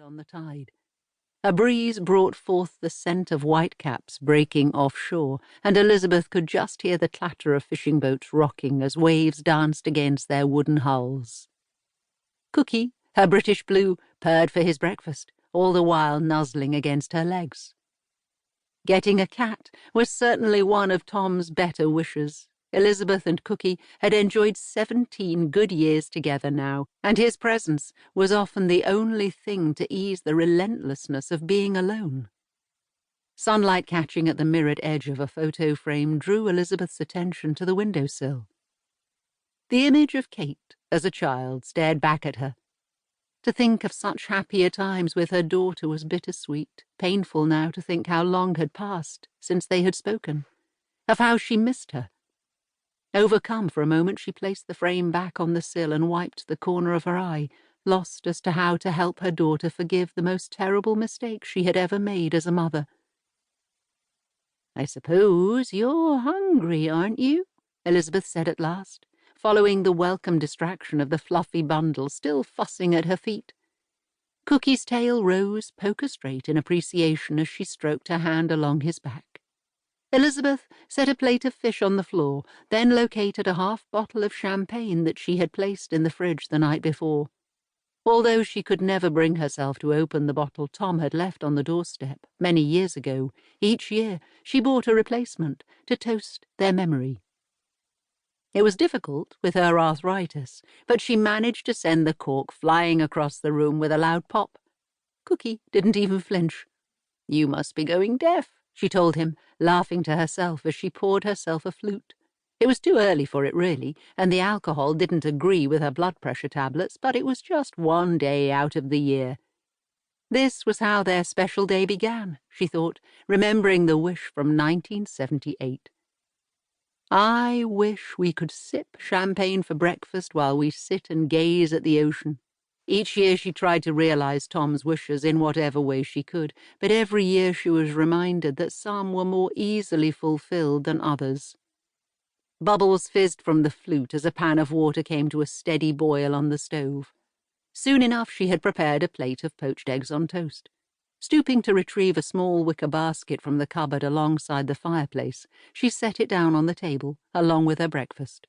on the tide. A breeze brought forth the scent of whitecaps breaking offshore, and Elizabeth could just hear the clatter of fishing boats rocking as waves danced against their wooden hulls. Cookie, her British blue, purred for his breakfast, all the while nuzzling against her legs. Getting a cat was certainly one of Tom's better wishes. Elizabeth and Cookie had enjoyed 17 good years together now, and his presence was often the only thing to ease the relentlessness of being alone. Sunlight catching at the mirrored edge of a photo frame drew Elizabeth's attention to the windowsill. The image of Kate, as a child, stared back at her. To think of such happier times with her daughter was bittersweet, painful now to think how long had passed since they had spoken, of how she missed her. Overcome for a moment, she placed the frame back on the sill and wiped the corner of her eye, lost as to how to help her daughter forgive the most terrible mistake she had ever made as a mother. "I suppose you're hungry, aren't you?" Elizabeth said at last, following the welcome distraction of the fluffy bundle still fussing at her feet. Cookie's tail rose poker straight in appreciation as she stroked her hand along his back. Elizabeth set a plate of fish on the floor, then located a half bottle of champagne that she had placed in the fridge the night before. Although she could never bring herself to open the bottle Tom had left on the doorstep many years ago, each year she bought a replacement to toast their memory. It was difficult with her arthritis, but she managed to send the cork flying across the room with a loud pop. Cookie didn't even flinch. "You must be going deaf," she told him, laughing to herself as she poured herself a flute. It was too early for it, really, and the alcohol didn't agree with her blood pressure tablets, but it was just one day out of the year. This was how their special day began, she thought, remembering the wish from 1978. "I wish we could sip champagne for breakfast while we sit and gaze at the ocean." Each year she tried to realize Tom's wishes in whatever way she could, but every year she was reminded that some were more easily fulfilled than others. Bubbles fizzed from the flute as a pan of water came to a steady boil on the stove. Soon enough she had prepared a plate of poached eggs on toast. Stooping to retrieve a small wicker basket from the cupboard alongside the fireplace, she set it down on the table, along with her breakfast.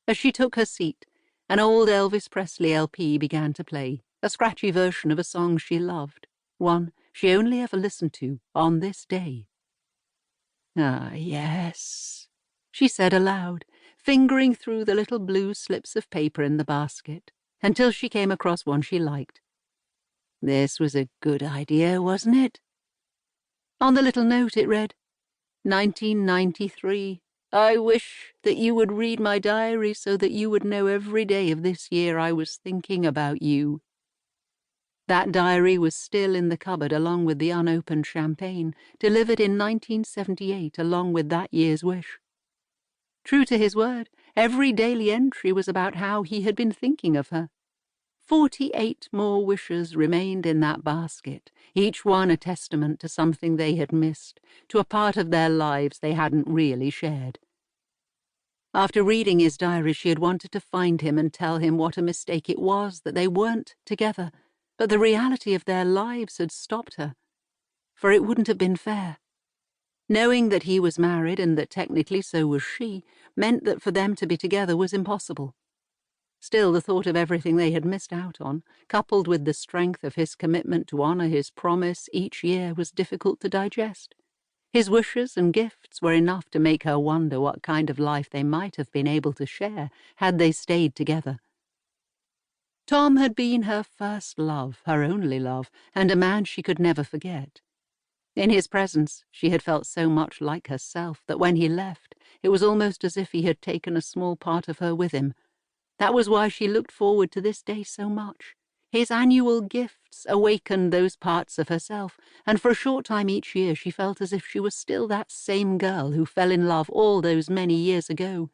As she took her seat, an old Elvis Presley LP began to play, a scratchy version of a song she loved, one she only ever listened to on this day. "Ah, yes," she said aloud, fingering through the little blue slips of paper in the basket, until she came across one she liked. This was a good idea, wasn't it? On the little note it read, 1993. I wish that you would read my diary so that you would know every day of this year I was thinking about you. That diary was still in the cupboard along with the unopened champagne, delivered in 1978 along with that year's wish. True to his word, every daily entry was about how he had been thinking of her. 48 more wishes remained in that basket, each one a testament to something they had missed, to a part of their lives they hadn't really shared. After reading his diary, she had wanted to find him and tell him what a mistake it was that they weren't together, but the reality of their lives had stopped her, for it wouldn't have been fair. Knowing that he was married and that technically so was she, meant that for them to be together was impossible. Still, the thought of everything they had missed out on, coupled with the strength of his commitment to honor his promise each year, was difficult to digest. His wishes and gifts were enough to make her wonder what kind of life they might have been able to share had they stayed together. Tom had been her first love, her only love, and a man she could never forget. In his presence, she had felt so much like herself that when he left, it was almost as if he had taken a small part of her with him. That was why she looked forward to this day so much. His annual gifts awakened those parts of herself, and for a short time each year she felt as if she was still that same girl who fell in love all those many years ago.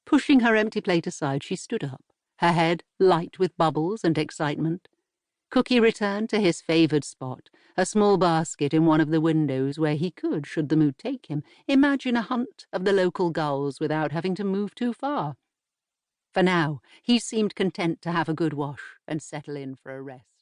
Pushing her empty plate aside, she stood up, her head light with bubbles and excitement. Cookie returned to his favoured spot, a small basket in one of the windows where he could, should the mood take him, imagine a hunt of the local gulls without having to move too far. For now, he seemed content to have a good wash and settle in for a rest.